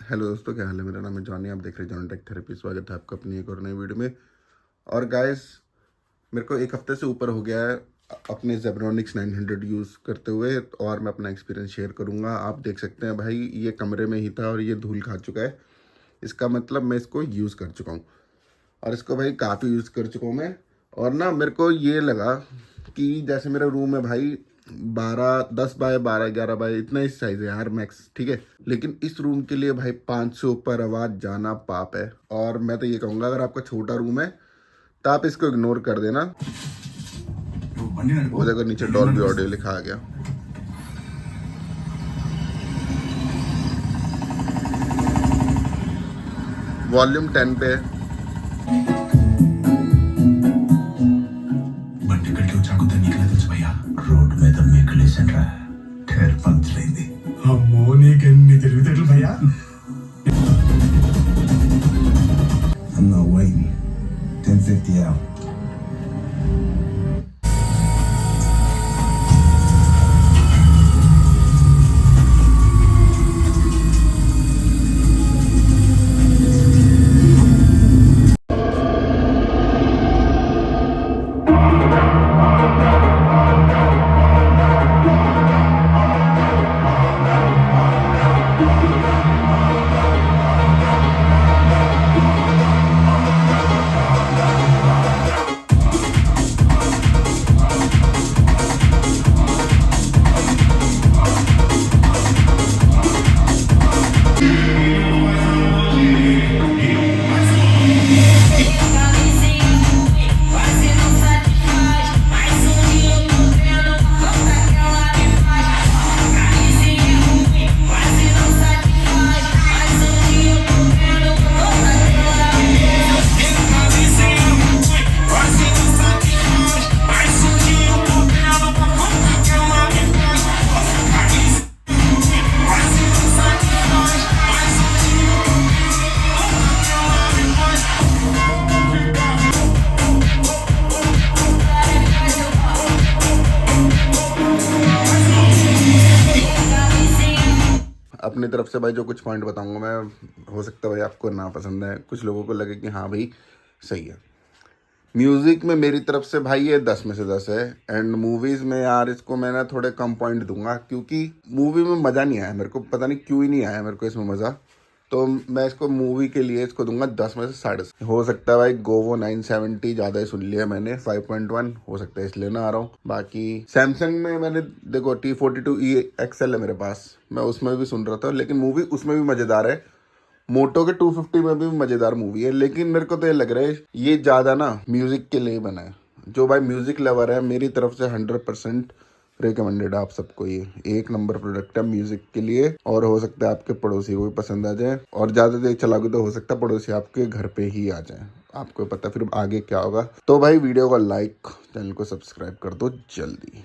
Hello दोस्तों, क्या हाल है। मेरा नाम है जॉनी, आप देख रहे हैं जॉन टेक थेरेपी। स्वागत है आपका अपनी एक और नई वीडियो में। और गाइस, मेरे को एक हफ्ते से ऊपर हो गया है अपने जेब्रॉनिक्स 900 यूज़ करते हुए, और मैं अपना एक्सपीरियंस शेयर करूंगा। आप देख सकते हैं भाई, ये कमरे में ही था और ये धूल खा चुका है। इसका मतलब मैं इसको यूज़ कर चुका हूँ, और इसको भाई काफ़ी यूज़ कर चुका हूँ मैं। और ना मेरे को ये लगा कि जैसे मेरा रूम है भाई 10 बाय 12 11 बाय इतना ही साइज है यार मैक्स, ठीक है। लेकिन इस रूम के लिए भाई 5 से ऊपर आवाज़ जाना पाप है। और मैं तो ये कहूँगा, अगर आपका छोटा रूम है तो आप इसको इग्नोर कर देना। वो देखो नीचे डॉल्बी ऑडियो लिखा आ गया। वॉल्यूम 10 पे है। రోడ్డు మీద మెక్కలేసండ్రా టైర్ పంక్చర్ అయింది. అమ్మో నీకెన్ని తెలివితేటలు భయ్యా. I'm not waiting. 10:50 out. अपनी तरफ से भाई जो कुछ पॉइंट बताऊंगा मैं, हो सकता है भाई आपको ना पसंद है, कुछ लोगों को लगे कि हाँ भाई सही है। म्यूज़िक में मेरी तरफ से भाई ये 10 में से 10 है। एंड मूवीज़ में यार इसको मैं ना थोड़े कम पॉइंट दूंगा, क्योंकि मूवी में मज़ा नहीं आया मेरे को। पता नहीं क्यों ही नहीं आया मेरे को इसमें मज़ा। तो मैं इसको मूवी के लिए इसको दूंगा 10 में से 7.5। हो सकता है भाई गोवो 970 ज़्यादा ही सुन लिया मैंने, 5.1 हो सकता है इसलिए ना आ रहा हूँ। बाकी सैमसंग में मैंने देखो T42E XL है मेरे पास, मैं उसमें भी सुन रहा था, लेकिन मूवी उसमें भी मज़ेदार है। मोटो के 250 में भी मज़ेदार मूवी है, लेकिन मेरे को तो ये लग रहा है ये ज़्यादा ना म्यूज़िक के लिए बना है। जो भाई म्यूज़िक लवर है, मेरी तरफ से 100% रिकमेंडेड है आप सबको। ये एक नंबर प्रोडक्ट है म्यूज़िक के लिए, और हो सकता है आपके पड़ोसी को भी पसंद आ जाए। और ज़्यादा देर चलाओगे तो हो सकता है पड़ोसी आपके घर पे ही आ जाए, आपको पता फिर आगे क्या होगा। तो भाई वीडियो को लाइक, चैनल को सब्सक्राइब कर दो जल्दी।